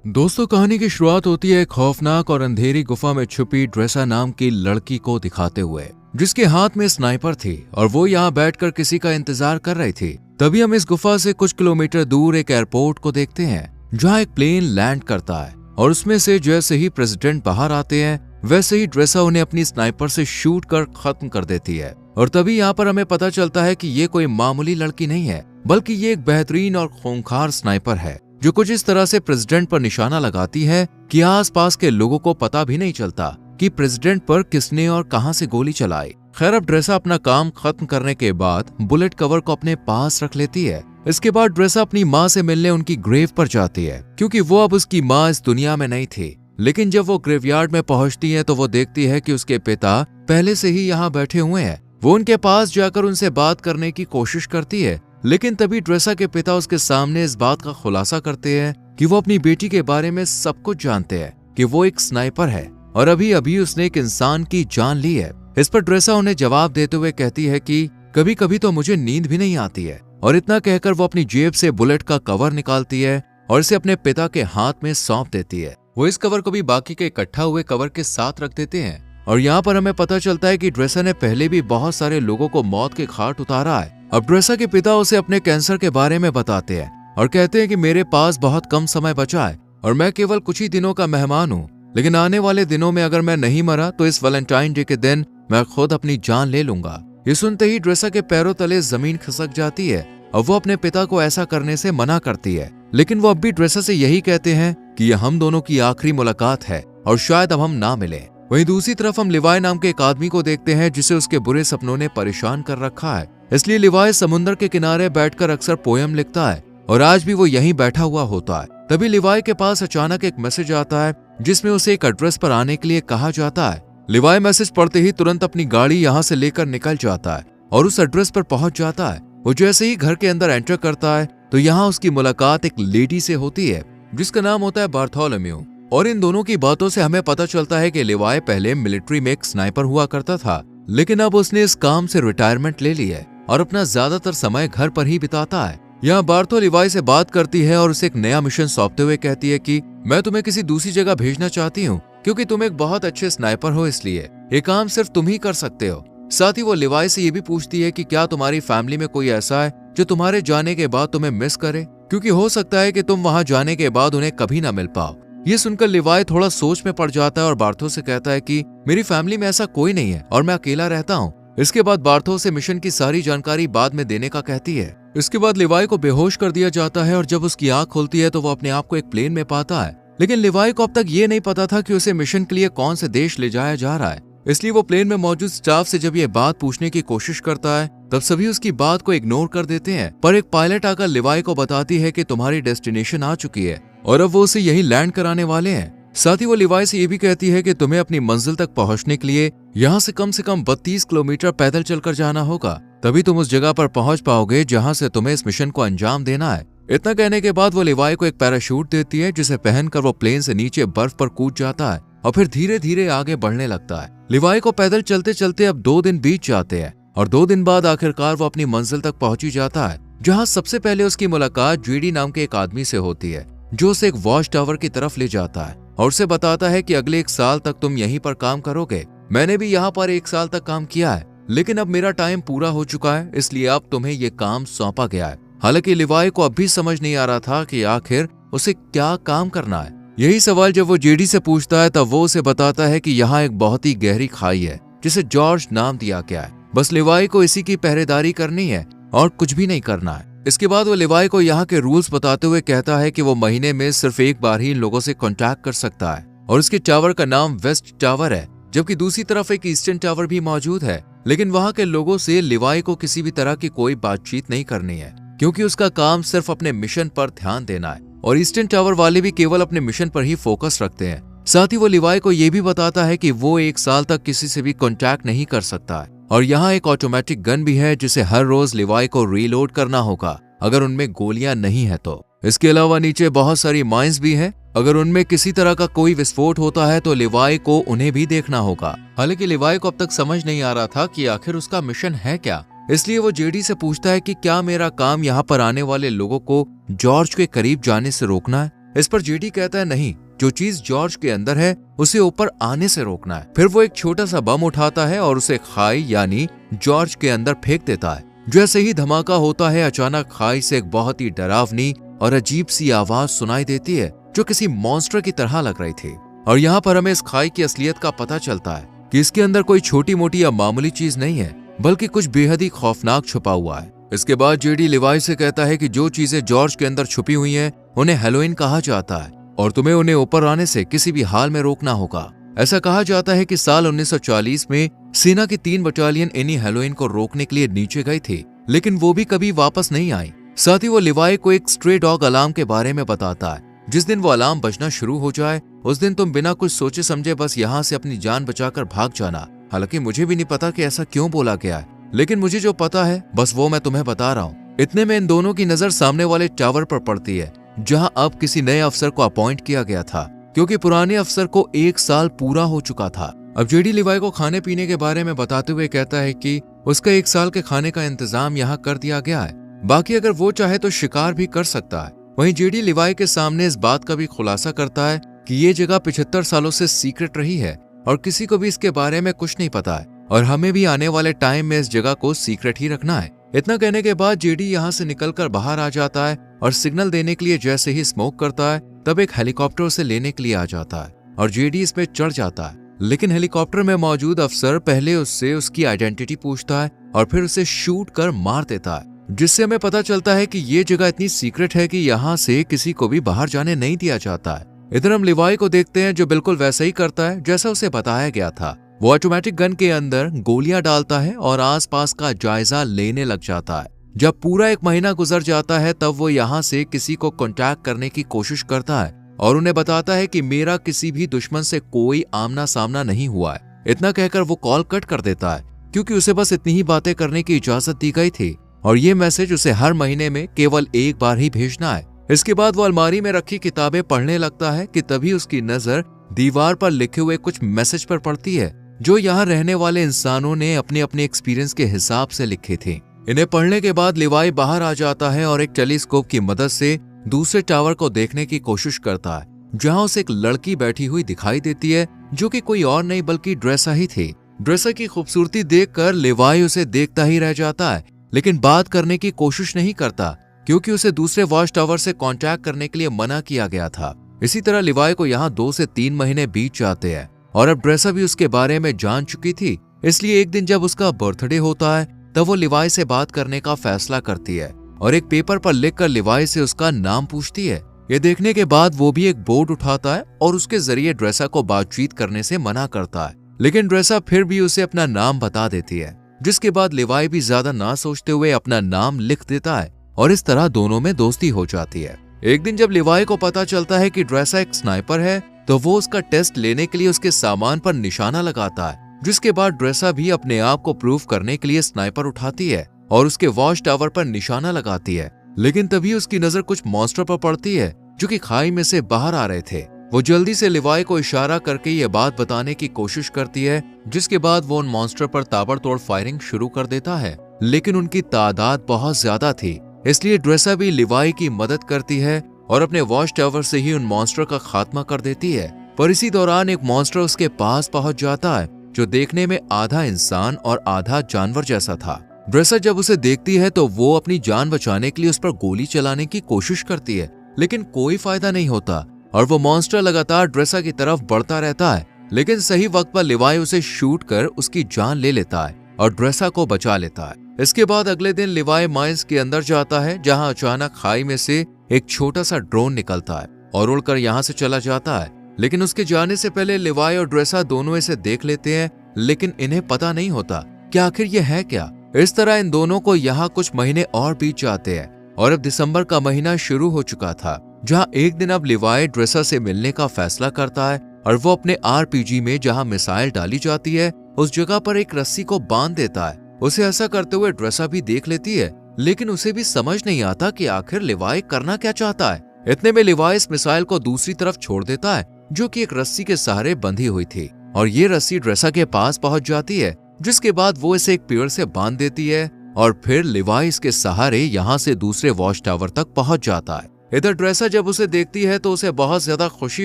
दोस्तों, कहानी की शुरुआत होती है एक खौफनाक और अंधेरी गुफा में छुपी ड्रेसा नाम की लड़की को दिखाते हुए, जिसके हाथ में स्नाइपर थी और वो यहाँ बैठकर किसी का इंतजार कर रही थी। तभी हम इस गुफा से कुछ किलोमीटर दूर एक एयरपोर्ट को देखते हैं, जहाँ एक प्लेन लैंड करता है और उसमें से जैसे ही प्रेसिडेंट बाहर आते हैं वैसे ही ड्रेसा उन्हें अपनी स्नाइपर से शूट कर खत्म कर देती है। और तभी यहाँ पर हमें पता चलता है कि ये कोई मामूली लड़की नहीं है, बल्कि ये एक बेहतरीन और खूंखार स्नाइपर है, जो कुछ इस तरह से प्रेसिडेंट पर निशाना लगाती है कि आसपास के लोगों को पता भी नहीं चलता कि प्रेसिडेंट पर किसने और कहां से गोली चलाई। खैर, अब ड्रेसा अपना काम खत्म करने के बाद बुलेट कवर को अपने पास रख लेती है। इसके बाद ड्रेसा अपनी माँ से मिलने उनकी ग्रेव पर जाती है, क्योंकि वो अब उसकी माँ इस दुनिया में नहीं थी। लेकिन जब वो ग्रेवयार्ड में पहुंचती है तो वो देखती है कि उसके पिता पहले से ही यहाँ बैठे हुए हैं। वो उनके पास जाकर उनसे बात करने की कोशिश करती है, लेकिन तभी ड्रेसा के पिता उसके सामने इस बात का खुलासा करते हैं कि वो अपनी बेटी के बारे में सब कुछ जानते हैं, कि वो एक स्नाइपर है और अभी अभी उसने एक इंसान की जान ली है। इस पर ड्रेसा उन्हें जवाब देते हुए कहती है कि कभी कभी तो मुझे नींद भी नहीं आती है। और इतना कहकर वो अपनी जेब से बुलेट का कवर निकालती है और इसे अपने पिता के हाथ में सौंप देती है। वो इस कवर को भी बाकी के इकट्ठा हुए कवर के साथ रख देते हैं। और यहाँ पर हमें पता चलता है कि ड्रेसा ने पहले भी बहुत सारे लोगों को मौत के घाट उतारा है। अब ड्रेसा के पिता उसे अपने कैंसर के बारे में बताते हैं और कहते हैं कि मेरे पास बहुत कम समय बचा है और मैं केवल कुछ ही दिनों का मेहमान हूँ, लेकिन आने वाले दिनों में अगर मैं नहीं मरा तो इस वैलेंटाइन डे के दिन मैं खुद अपनी जान ले लूंगा। ये सुनते ही ड्रेसा के पैरों तले जमीन खिसक जाती है और वो अपने पिता को ऐसा करने से मना करती है। लेकिन वो अब भी ड्रेसा से यही कहते हैं कि यह हम दोनों की आखिरी मुलाकात है और शायद अब हम ना मिले। वहीं दूसरी तरफ हम लिवाई नाम के एक आदमी को देखते हैं जिसे उसके बुरे सपनों ने परेशान कर रखा है। इसलिए लिवाई समुद्र के किनारे बैठकर अक्सर पोयम लिखता है और आज भी वो यहीं बैठा हुआ होता है। तभी लिवाई के पास अचानक एक मैसेज आता है जिसमें उसे एक एड्रेस पर आने के लिए कहा जाता है। लिवाई मैसेज पढ़ते ही तुरंत अपनी गाड़ी यहाँ से लेकर निकल जाता है और उस एड्रेस पर पहुंच जाता है। वो जैसे ही घर के अंदर एंटर करता है तो यहाँ उसकी मुलाकात एक लेडी से होती है जिसका नाम होता है बार्थोलोम्यू। और इन दोनों की बातों से हमें पता चलता है कि लिवाई पहले मिलिट्री में एक स्नाइपर हुआ करता था, लेकिन अब उसने इस काम से रिटायरमेंट ले ली है और अपना ज्यादातर समय घर पर ही बिताता है। यहाँ बार्थो लिवाई से बात करती है और उसे एक नया मिशन सौंपते हुए कहती है कि मैं तुम्हें किसी दूसरी जगह भेजना चाहती हूँ, क्योंकि तुम एक बहुत अच्छे स्नाइपर हो, इसलिए ये काम सिर्फ तुम ही कर सकते हो। साथ ही वो लिवाई से ये भी पूछती है कि क्या तुम्हारी फैमिली में कोई ऐसा है जो तुम्हारे जाने के बाद तुम्हें मिस करे, क्योंकि हो सकता है कि तुम वहां जाने के बाद उन्हें कभी ना मिल पाओ। ये सुनकर लिवाई थोड़ा सोच में पड़ जाता है और बार्थो से कहता है कि मेरी फैमिली में ऐसा कोई नहीं है और मैं अकेला रहता हूँ। इसके बाद बार्थो से मिशन की सारी जानकारी बाद में देने का कहती है। इसके बाद लिवाई को बेहोश कर दिया जाता है और जब उसकी आंख खुलती है तो वो अपने आप को एक प्लेन में पाता है। लेकिन लिवाई को अब तक ये नहीं पता था कि उसे मिशन के लिए कौन से देश ले जाया जा रहा है। इसलिए वो प्लेन में मौजूद स्टाफ से जब ये बात पूछने की कोशिश करता है तब सभी उसकी बात को इग्नोर कर देते हैं। पर एक पायलट आकर लिवाई को बताती है कि तुम्हारी डेस्टिनेशन आ चुकी है और अब वो उसे यही लैंड कराने वाले हैं। साथ ही वो लिवाई से ये भी कहती है कि तुम्हें अपनी मंजिल तक पहुंचने के लिए यहाँ से कम 32 किलोमीटर पैदल चलकर जाना होगा, तभी तुम उस जगह पर पहुंच पाओगे जहाँ से तुम्हें इस मिशन को अंजाम देना है। इतना कहने के बाद वो लिवाई को एक पैराशूट देती है जिसे पहनकर वो प्लेन से नीचे बर्फ पर कूद जाता है और फिर धीरे धीरे आगे बढ़ने लगता है। लिवाई को पैदल चलते चलते अब 2 दिन बीत जाते हैं और 2 दिन बाद आखिरकार वो अपनी मंजिल तक पहुंची जाता है, जहाँ सबसे पहले उसकी मुलाकात जीडी नाम के एक आदमी से होती है जो उसे एक वॉच टावर की तरफ ले जाता है और उसे बताता है कि अगले 1 साल तक तुम यहीं पर काम करोगे। मैंने भी यहाँ पर 1 साल तक काम किया है, लेकिन अब मेरा टाइम पूरा हो चुका है, इसलिए अब तुम्हें ये काम सौंपा गया है। हालांकि लिवाई को अब भी समझ नहीं आ रहा था कि आखिर उसे क्या काम करना है। यही सवाल जब वो जेडी से पूछता है तब वो उसे बताता है कि यहाँ एक बहुत ही गहरी खाई है जिसे जॉर्ज नाम दिया गया है। बस लिवाई को इसी की पहरेदारी करनी है और कुछ भी नहीं करना है। इसके बाद वो लिवाई को यहाँ के रूल्स बताते हुए कहता है कि वो महीने में सिर्फ 1 बार ही इन लोगों से कांटेक्ट कर सकता है और उसके टावर का नाम वेस्ट टावर है, जबकि दूसरी तरफ एक ईस्टर्न टावर भी मौजूद है। लेकिन वहाँ के लोगों से लिवाई को किसी भी तरह की कोई बातचीत नहीं करनी है, क्योंकि उसका काम सिर्फ अपने मिशन पर ध्यान देना है और ईस्टर्न टावर वाले भी केवल अपने मिशन पर ही फोकस रखते हैं। साथ ही वो लिवाई को ये भी बताता है कि वो 1 साल तक किसी से भी कांटेक्ट नहीं कर सकता है और यहाँ एक ऑटोमेटिक गन भी है जिसे हर रोज लिवाई को रीलोड करना होगा अगर उनमें गोलियां नहीं है तो। इसके अलावा नीचे बहुत सारी माइंस भी हैं, अगर उनमें किसी तरह का कोई विस्फोट होता है तो लिवाई को उन्हें भी देखना होगा। हालांकि लिवाई को अब तक समझ नहीं आ रहा था कि आखिर उसका मिशन है क्या, इसलिए वो जेडी से पूछता है कि क्या मेरा काम यहाँ पर आने वाले लोगों को जॉर्ज के करीब जाने से रोकना है। इस पर जेडी कहता है नहीं, जो चीज जॉर्ज के अंदर है उसे ऊपर आने से रोकना है। फिर वो एक छोटा सा बम उठाता है और उसे खाई यानी जॉर्ज के अंदर फेंक देता है। जैसे ही धमाका होता है, अचानक खाई से एक बहुत ही डरावनी और अजीब सी आवाज सुनाई देती है जो किसी मॉन्स्टर की तरह लग रही थी। और यहाँ पर हमें इस खाई की असलियत का पता चलता है कि इसके अंदर कोई छोटी मोटी या मामूली चीज नहीं है, बल्कि कुछ बेहद ही खौफनाक छुपा हुआ है। इसके बाद जेडी लिवाई से कहता है कि जो चीजें जॉर्ज के अंदर छुपी हुई हैं, उन्हें हैलोवीन कहा जाता है और तुम्हें उन्हें ऊपर आने से किसी भी हाल में रोकना होगा। ऐसा कहा जाता है कि साल 1940 में सेना की 3 बटालियन इन्हीं हैलोवीन को रोकने के लिए नीचे गई थी, लेकिन वो भी कभी वापस नहीं आई। साथ ही वो लिवाई को एक स्ट्रे डॉग अलार्म के बारे में बताता है। जिस दिन वो अलार्म बजना शुरू हो जाए, उस दिन तुम बिना कुछ सोचे समझे बस यहाँ से अपनी जान बचाकर भाग जाना। हालांकि मुझे भी नहीं पता कि ऐसा क्यों बोला गया है, लेकिन मुझे जो पता है बस वो मैं तुम्हें बता रहा हूँ। इतने में इन दोनों की नजर सामने वाले टावर पर पड़ती है, जहाँ अब किसी नए अफसर को अपॉइंट किया गया था, क्योंकि पुराने अफसर को 1 साल पूरा हो चुका था। अब जेडी लिवाई को खाने पीने के बारे में बताते हुए कहता है कि उसका 1 साल के खाने का इंतजाम यहाँ कर दिया गया है, बाकी अगर वो चाहे तो शिकार भी कर सकता है। वहीं जेडी लिवाई के सामने इस बात का भी खुलासा करता है कि ये जगह 75 सालों से सीक्रेट रही है और किसी को भी इसके बारे में कुछ नहीं पता है, और हमें भी आने वाले टाइम में इस जगह को सीक्रेट ही रखना है। इतना कहने के बाद जेडी यहाँ से निकलकर बाहर आ जाता है और सिग्नल देने के लिए जैसे ही स्मोक करता है, तब एक हेलीकॉप्टर उसे लेने के लिए आ जाता है और जेडी इसमें चढ़ जाता है। लेकिन हेलीकॉप्टर में मौजूद अफसर पहले उससे उसकी आइडेंटिटी पूछता है और फिर उसे शूट कर मार देता है, जिससे हमें पता चलता है कि ये जगह इतनी सीक्रेट है कि यहाँ से किसी को भी बाहर जाने नहीं दिया जाता है। इधर हम लिवाई को देखते हैं जो बिल्कुल वैसा ही करता है जैसा उसे बताया गया था। वो ऑटोमेटिक गन के अंदर गोलियां डालता है और आसपास का जायजा लेने लग जाता है। जब पूरा 1 महीना गुजर जाता है, तब वो यहाँ से किसी को कांटेक्ट करने की कोशिश करता है और उन्हें बताता है कि मेरा किसी भी दुश्मन से कोई आमना सामना नहीं हुआ है। इतना कहकर वो कॉल कट कर देता है, क्योंकि उसे बस इतनी ही बातें करने की इजाजत दी गई थी और ये मैसेज उसे हर महीने में केवल 1 बार ही भेजना है। इसके बाद वो अलमारी में रखी किताबें पढ़ने लगता है कि तभी उसकी नजर दीवार पर लिखे हुए कुछ मैसेज पर पड़ती है, जो यहाँ रहने वाले इंसानों ने अपने अपने एक्सपीरियंस के हिसाब से लिखे थे। इन्हें पढ़ने के बाद लिवाई बाहर आ जाता है और एक टेलीस्कोप की मदद से दूसरे टावर को देखने की कोशिश करता है, जहाँ उसे एक लड़की बैठी हुई दिखाई देती है, जो कि कोई और नहीं बल्कि ड्रेसा ही थी। ड्रेसा की खूबसूरती देखकर लिवाई उसे देखता ही रह जाता है, लेकिन बात करने की कोशिश नहीं करता, क्योंकि उसे दूसरे वॉच टावर से कांटेक्ट करने के लिए मना किया गया था। इसी तरह लिवाई को यहाँ 2 से 3 महीने बीत जाते हैं और अब ड्रेसा भी उसके बारे में जान चुकी थी। इसलिए एक दिन जब उसका बर्थडे होता है, तब वो लिवाई से बात करने का फैसला करती है और एक पेपर पर लिखकर लिवाई से उसका नाम पूछती है। ये देखने के बाद वो भी एक बोर्ड उठाता है और उसके जरिए ड्रेसा को बातचीत करने से मना करता है, लेकिन ड्रेसा फिर भी उसे अपना नाम बता देती है, जिसके बाद लिवाई भी ज्यादा ना सोचते हुए अपना नाम लिख देता है और इस तरह दोनों में दोस्ती हो जाती है। एक दिन जब लिवाई को पता चलता है कि ड्रेसा एक स्नाइपर है, तो वो उसका टेस्ट लेने के लिए उसके सामान पर निशाना लगाता है, जिसके बाद ड्रेसा भी अपने आप को प्रूव करने के लिए स्नाइपर उठाती है और उसके वॉच टावर पर निशाना लगाती है। लेकिन तभी उसकी नजर कुछ मॉन्स्टर पर पड़ती है, जो कि खाई में से बाहर आ रहे थे। वो जल्दी से लिवाई को इशारा करके ये बात बताने की कोशिश करती है, जिसके बाद वो उन मॉन्स्टर पर ताबड़तोड़ फायरिंग शुरू कर देता है, लेकिन उनकी तादाद बहुत ज्यादा थी, इसलिए ड्रेसा भी लिवाई की मदद करती है और अपने वॉच टावर से ही उन मॉन्स्टर का खात्मा कर देती है। पर इसी दौरान एक मॉन्स्टर उसके पास पहुंच जाता है, जो देखने में आधा इंसान और आधा जानवर जैसा था। ड्रेसा जब उसे देखती है तो वो अपनी जान बचाने के लिए उस पर गोली चलाने की कोशिश करती है, लेकिन कोई फायदा नहीं होता और वो मॉन्स्टर लगातार ड्रेसा की तरफ बढ़ता रहता है। लेकिन सही वक्त पर लिवाई उसे शूट कर उसकी जान ले लेता है और ड्रेसा को बचा लेता है। इसके बाद अगले दिन लिवाई माइंस के अंदर जाता है, जहां अचानक खाई में से एक छोटा सा ड्रोन निकलता है और उड़कर यहाँ से चला जाता है। लेकिन उसके जाने से पहले लिवाई और ड्रेसा दोनों इसे देख लेते हैं, लेकिन इन्हें पता नहीं होता कि आखिर ये है क्या। इस तरह इन दोनों को यहाँ कुछ महीने और बीत जाते हैं और अब दिसंबर का महीना शुरू हो चुका था, जहाँ एक दिन अब लिवाई ड्रेसा से मिलने का फैसला करता है और वो अपने आरपीजी में जहाँ मिसाइल डाली जाती है उस जगह पर एक रस्सी को बांध देता है। उसे ऐसा करते हुए ड्रेसा भी देख लेती है, लेकिन उसे भी समझ नहीं आता कि आखिर लिवाई करना क्या चाहता है। इतने में लिवाई इस मिसाइल को दूसरी तरफ छोड़ देता है, जो कि एक रस्सी के सहारे बंधी हुई थी, और ये रस्सी ड्रेसा के पास पहुंच जाती है, जिसके बाद वो इसे एक पेड़ से बांध देती है और फिर लिवाई इसके सहारे यहाँ से दूसरे वॉच टावर तक पहुंच जाता है। इधर ड्रेसा जब उसे देखती है तो उसे बहुत ज्यादा खुशी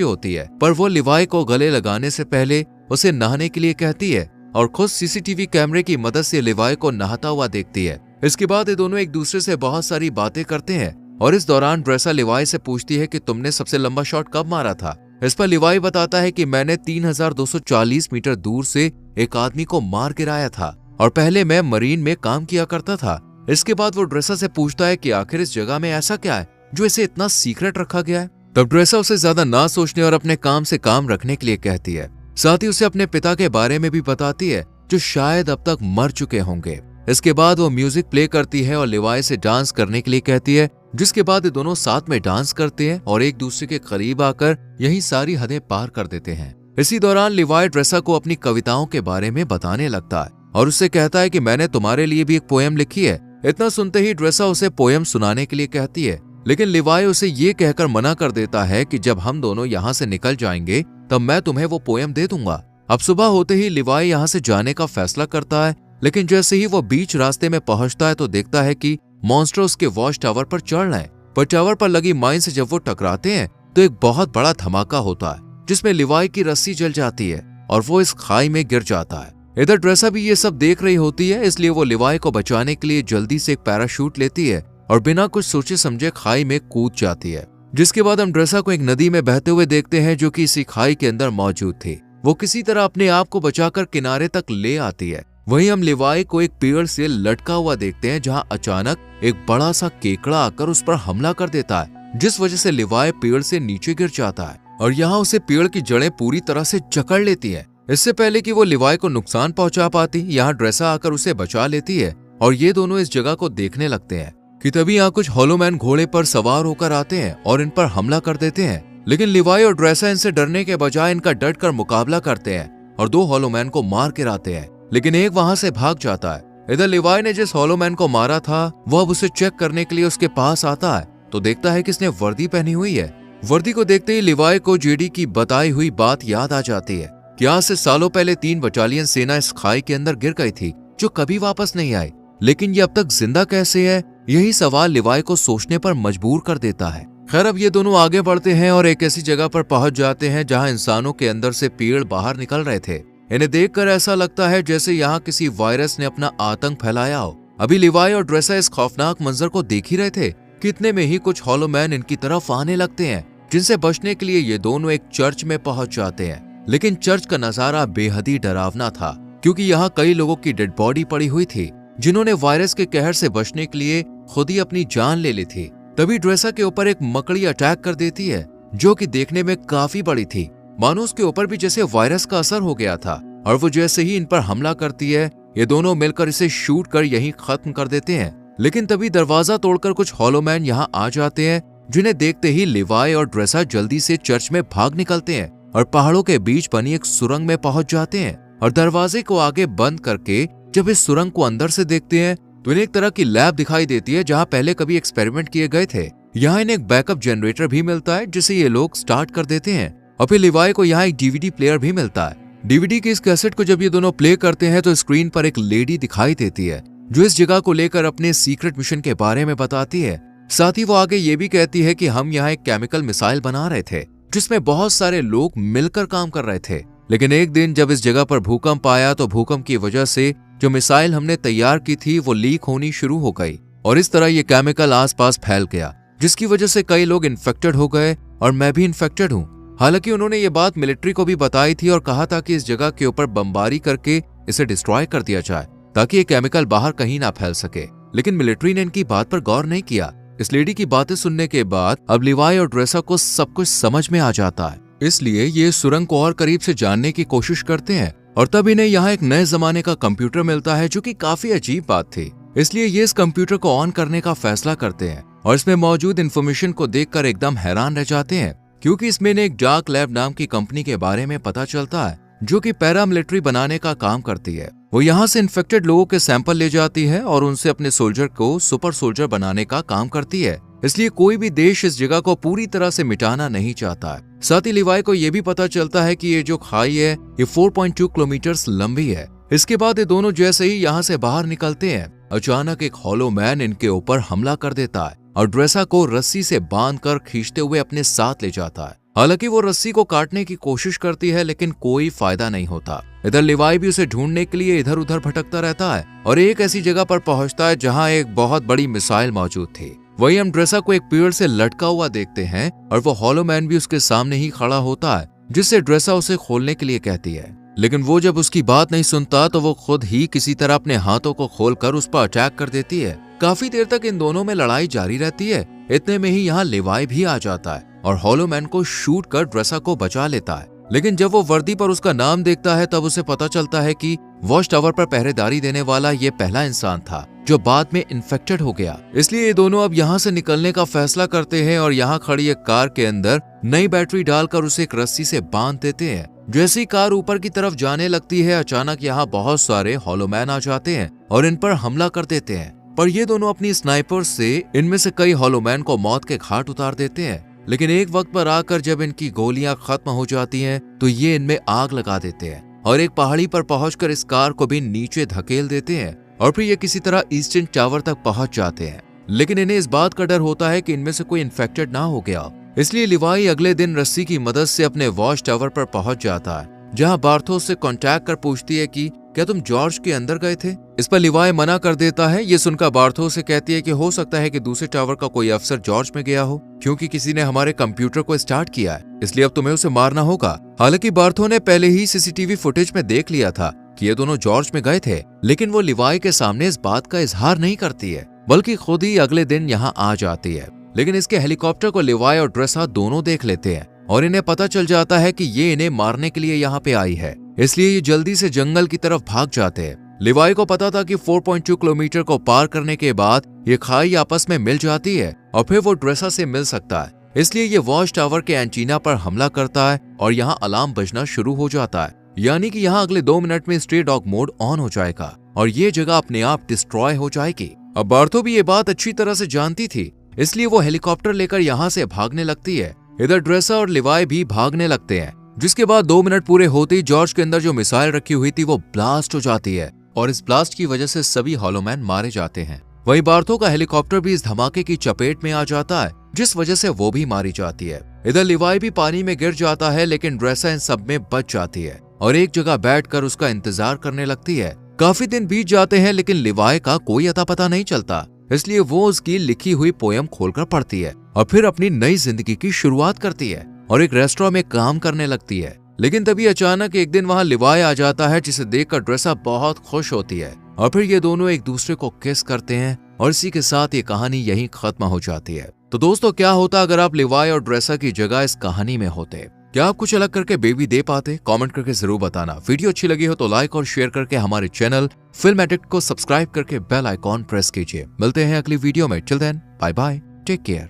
होती है, पर वो लिवाई को गले लगाने से पहले उसे नहाने के लिए कहती है और खुद सीसीटीवी कैमरे की मदद से लिवाई को नहाता हुआ देखती है। इसके बाद ये दोनों एक दूसरे से बहुत सारी बातें करते हैं और इस दौरान ड्रेसा लिवाई से पूछती है कि तुमने सबसे लंबा शॉट कब मारा था। इस पर लिवाई बताता है कि मैंने 3240 मीटर दूर से एक आदमी को मार गिराया था और पहले मैं मरीन में काम किया करता था। इसके बाद वो ड्रेसा से पूछता है कि आखिर इस जगह में ऐसा क्या है जो इसे इतना सीक्रेट रखा गया है। तब ड्रेसा उसे ज्यादा ना सोचने और अपने काम से काम रखने के लिए कहती है। साथ ही उसे अपने पिता के बारे में भी बताती है जो शायद अब तक मर चुके होंगे। इसके बाद वो म्यूजिक प्ले करती है और लिवाई से डांस करने के लिए कहती है, जिसके बाद ये दोनों साथ में डांस करते हैं और एक दूसरे के करीब आकर यही सारी हदें पार कर देते हैं। इसी दौरान लिवाई ड्रेसा को अपनी कविताओं के बारे में बताने लगता है और उससे कहता है कि मैंने तुम्हारे लिए भी एक पोएम लिखी है। इतना सुनते ही ड्रेसा उसे पोएम सुनाने के लिए कहती है, लेकिन लिवाई उसे ये कहकर मना कर देता है कि जब हम दोनों यहाँ से निकल जाएंगे तब मैं तुम्हें वो पोएम दे दूंगा। अब सुबह होते ही लिवाई यहाँ से जाने का फैसला करता है, लेकिन जैसे ही वो बीच रास्ते में पहुंचता है तो देखता है कि मॉन्स्टर उसके वॉच टावर पर चढ़ रहे हैं। पर टावर पर लगी माइन से जब वो टकराते हैं तो एक बहुत बड़ा धमाका होता है जिसमें लिवाई की रस्सी जल जाती है और वो इस खाई में गिर जाता है। इधर ड्रेसा भी ये सब देख रही होती है, इसलिए वो लिवाई को बचाने के लिए जल्दी से एक पैराशूट लेती है और बिना कुछ सोचे समझे खाई में कूद जाती है। जिसके बाद हम ड्रेसा को एक नदी में बहते हुए देखते हैं जो कि इसी खाई के अंदर मौजूद थी। वो किसी तरह अपने आप को बचाकर किनारे तक ले आती है। वहीं हम लिवाई को एक पेड़ से लटका हुआ देखते हैं जहां अचानक एक बड़ा सा केकड़ा आकर उस पर हमला कर देता है, जिस वजह से लिवाई पेड़ से नीचे गिर जाता है और यहाँ उसे पेड़ की जड़ें पूरी तरह से जकड़ लेती है। इससे पहले कि वो लिवाई को नुकसान पहुंचा पाती, यहाँ ड्रेसा आकर उसे बचा लेती है और ये दोनों इस जगह को देखने लगते हैं कि तभी यहाँ कुछ हॉलोमैन घोड़े पर सवार होकर आते हैं और इन पर हमला कर देते हैं। लेकिन लिवाई और ड्रेसा इनसे डरने के बजाय इनका डट कर मुकाबला करते हैं और 2 हॉलोमैन को मार गिराते हैं, लेकिन एक वहां से भाग जाता है। इधर लिवाई ने जिस हॉलोमैन को मारा था वो अब उसे चेक करने के लिए उसके पास आता है तो देखता है कि इसने वर्दी पहनी हुई है। वर्दी को देखते ही लिवाई को जेडी की बताई हुई बात याद आ जाती है कि आज से सालों पहले 3 बटालियन सेना इस खाई के अंदर गिर गई थी जो कभी वापस नहीं आई, लेकिन ये अब तक जिंदा कैसे है, यही सवाल लिवाई को सोचने पर मजबूर कर देता है। खैर अब ये दोनों आगे बढ़ते हैं और एक ऐसी जगह पर पहुंच जाते हैं जहां इंसानों के अंदर से पेड़ बाहर निकल रहे थे। इन्हें देखकर ऐसा लगता है जैसे यहाँ किसी वायरस ने अपना आतंक फैलाया हो। अभी लिवाई और ड्रेसा इस खौफनाक मंजर को देख ही रहे थे कि इतने में ही कुछ हॉलोमैन इनकी तरफ आने लगते हैं, जिनसे बचने के लिए ये दोनों एक चर्च में पहुंच जाते हैं। लेकिन चर्च का नजारा बेहद ही डरावना था क्योंकि यहाँ कई लोगों की डेड बॉडी पड़ी हुई थी जिन्होंने वायरस के कहर से बचने के लिए खुद ही अपनी जान ले ली थी। तभी ड्रेसा के ऊपर एक मकड़ी अटैक कर देती है जो कि देखने में काफी बड़ी थी, मानो उसके ऊपर भी जैसे वायरस का असर हो गया था। और वो जैसे ही इन पर हमला करती है ये दोनों मिलकर इसे शूट कर यहीं खत्म कर देते हैं। लेकिन तभी दरवाजा तोड़कर कुछ हॉलोमैन यहाँ आ जाते हैं, जिन्हें देखते ही लिवाई और ड्रेसा जल्दी से चर्च में भाग निकलते हैं और पहाड़ों के बीच बनी एक सुरंग में पहुंच जाते हैं। और दरवाजे को आगे बंद करके जब इस सुरंग को अंदर से देखते हैं तो इन्हें एक तरह की लैब दिखाई देती है जहां पहले कभी एक्सपेरिमेंट किए गए थे। यहाँ इन्हें एक बैकअप जनरेटर भी मिलता है जिसे ये लोग स्टार्ट कर देते हैं और फिर लिवाई को यहाँ एक डीवीडी प्लेयर भी मिलता है। डीवीडी की इस कैसेट को जब ये दोनों प्ले करते हैं तो स्क्रीन पर एक लेडी दिखाई देती है जो इस जगह को लेकर अपने सीक्रेट मिशन के बारे में बताती है। साथ ही वो आगे ये भी कहती है कि हम यहाँ एक केमिकल मिसाइल बना रहे थे जिसमें बहुत सारे लोग मिलकर काम कर रहे थे, लेकिन एक दिन जब इस जगह पर भूकंप आया तो भूकंप की वजह से जो मिसाइल हमने तैयार की थी वो लीक होनी शुरू हो गई और इस तरह ये केमिकल आसपास फैल गया, जिसकी वजह से कई लोग इन्फेक्टेड हो गए और मैं भी इन्फेक्टेड हूँ। हालांकि उन्होंने ये बात मिलिट्री को भी बताई थी और कहा था कि इस जगह के ऊपर बमबारी करके इसे डिस्ट्रॉय कर दिया जाए ताकि ये केमिकल बाहर कहीं ना फैल सके, लेकिन मिलिट्री ने इनकी बात पर गौर नहीं किया। इस लेडी की बातें सुनने के बाद अब लिवाई और ड्रेसा को सब कुछ समझ में आ जाता है, इसलिए ये सुरंग को और करीब से जानने की कोशिश करते हैं और तब इन्हें यहाँ एक नए जमाने का कंप्यूटर मिलता है जो कि काफी अजीब बात थी। इसलिए ये इस कंप्यूटर को ऑन करने का फैसला करते हैं और इसमें मौजूद इन्फॉर्मेशन को देखकर एकदम हैरान रह जाते हैं क्योंकि इसमें एक डार्क लैब नाम की कंपनी के बारे में पता चलता है जो कि पैरामिलिट्री बनाने का काम करती है। वो यहाँ से इन्फेक्टेड लोगों के सैंपल ले जाती है और उनसे अपने सोल्जर को सुपर सोल्जर बनाने का काम करती है, इसलिए कोई भी देश इस जगह को पूरी तरह से मिटाना नहीं चाहता है। साथ ही लिवाई को यह भी पता चलता है कि ये जो खाई है ये 4.2 किलोमीटर लंबी है। इसके बाद ये दोनों जैसे ही यहाँ से बाहर निकलते हैं अचानक एक हॉलो मैन इनके ऊपर हमला कर देता है और ड्रेसा को रस्सी से बांधकर खींचते हुए अपने साथ ले जाता है। हालांकि वो रस्सी को काटने की कोशिश करती है लेकिन कोई फायदा नहीं होता। इधर लिवाई भी उसे ढूंढने के लिए इधर उधर भटकता रहता है और एक ऐसी जगह पर पहुंचता है जहां एक बहुत बड़ी मिसाइल मौजूद थी। वही हम ड्रेसा को एक पेड़ से लटका हुआ देखते हैं और वो हॉलो मैन भी उसके सामने ही खड़ा होता है, जिससे ड्रेसा उसे खोलने के लिए कहती है। लेकिन वो जब उसकी बात नहीं सुनता तो वो खुद ही किसी तरह अपने हाथों को खोलकर उस पर अटैक कर देती है। काफी देर तक इन दोनों में लड़ाई जारी रहती है। इतने में ही यहाँ लिवाई भी आ जाता है और हॉलो मैन को शूट कर ड्रेसा को बचा लेता है। लेकिन जब वो वर्दी पर उसका नाम देखता है तब उसे पता चलता है कि वॉच टावर पर पहरेदारी देने वाला ये पहला इंसान था जो बाद में इन्फेक्टेड हो गया। इसलिए ये दोनों अब यहाँ से निकलने का फैसला करते हैं और यहाँ खड़ी एक कार के अंदर नई बैटरी डालकर उसे एक रस्सी से बांध देते हैं। जैसी कार ऊपर की तरफ जाने लगती है, अचानक यहाँ बहुत सारे हॉलो मैन आ जाते हैं और इन पर हमला कर देते हैं। पर ये दोनों अपनी स्नाइपर से इनमें से कई हॉलो मैन को मौत के घाट उतार देते हैं। लेकिन एक वक्त पर आकर जब इनकी गोलियां खत्म हो जाती हैं तो ये इनमें आग लगा देते हैं और एक पहाड़ी पर पहुंचकर इस कार को भी नीचे धकेल देते हैं और फिर ये किसी तरह ईस्टर्न टावर तक पहुंच जाते हैं। लेकिन इन्हें इस बात का डर होता है कि इनमें से कोई इन्फेक्टेड ना हो गया, इसलिए लिवाई अगले दिन रस्सी की मदद से अपने वॉच टावर पर पहुंच जाता है, जहां बार्थोस से कांटेक्ट कर पूछती है कि क्या तुम जॉर्ज के अंदर गए थे। इस पर लिवाई मना कर देता है। ये सुनकर बार्थोस से कहती है कि हो सकता है कि दूसरे टावर का कोई अफसर जॉर्ज में गया हो, क्योंकि किसी ने हमारे कंप्यूटर को स्टार्ट किया है, इसलिए अब तुम्हें उसे मारना होगा। हालांकि बार्थो ने पहले ही सीसीटीवी फुटेज में देख लिया था कि ये दोनों जॉर्ज में गए थे, लेकिन वो लिवाई के सामने इस बात का इजहार नहीं करती है, बल्कि खुद ही अगले दिन यहाँ आ जाती है। लेकिन इसके हेलीकॉप्टर को लिवाई और ड्रेसा दोनों देख लेते हैं और इन्हें पता चल जाता है कि ये इन्हें मारने के लिए यहाँ पे आई है, इसलिए ये जल्दी से जंगल की तरफ भाग जाते हैं। लिवाई को पता था कि 4.2 किलोमीटर को पार करने के बाद ये खाई आपस में मिल जाती है और फिर वो ड्रेसा से मिल सकता है, इसलिए ये वॉच टावर के एंटीना पर हमला करता है और यहाँ अलार्म बजना शुरू हो जाता है, यानी कि यहाँ अगले 2 मिनट में स्ट्रे डॉग मोड ऑन हो जाएगा और ये जगह अपने आप डिस्ट्रॉय हो जाएगी। अब बार्थो भी ये बात अच्छी तरह से जानती थी, इसलिए वो हेलीकॉप्टर लेकर यहाँ से भागने लगती है। इधर ड्रेसा और लिवाई भी भागने लगते हैं, जिसके बाद 2 मिनट पूरे होते ही जॉर्ज के अंदर जो मिसाइल रखी हुई थी वो ब्लास्ट हो जाती है और इस ब्लास्ट की वजह से सभी हॉलो मैन मारे जाते हैं। वहीं बार्थो का हेलीकॉप्टर भी इस धमाके की चपेट में आ जाता है, जिस वजह से वो भी मारी जाती है। इधर लिवाई भी पानी में गिर जाता है, लेकिन ड्रेसा इन सब में बच जाती है और एक जगह बैठकर उसका इंतजार करने लगती है। काफी दिन बीत जाते हैं लेकिन लिवाई का कोई अता पता नहीं चलता, इसलिए वो उसकी लिखी हुई पोयम खोलकर पढ़ती है और फिर अपनी नई जिंदगी की शुरुआत करती है और एक रेस्टोरेंट में काम करने लगती है। लेकिन तभी अचानक एक दिन वहां लिवाई आ जाता है, जिसे देखकर ड्रेसा बहुत खुश होती है और फिर ये दोनों एक दूसरे को किस करते हैं और इसी के साथ ये कहानी यहीं खत्म हो जाती है। तो दोस्तों, क्या होता अगर आप लिवाई और ड्रेसा की जगह इस कहानी में होते? क्या आप कुछ अलग करके बेबी दे पाते? कमेंट करके जरूर बताना। वीडियो अच्छी लगी हो तो लाइक और शेयर करके हमारे चैनल फिल्म एडिक्ट को सब्सक्राइब करके बेल आइकॉन प्रेस कीजिए। मिलते हैं अगली वीडियो में। Till then, bye bye, take care.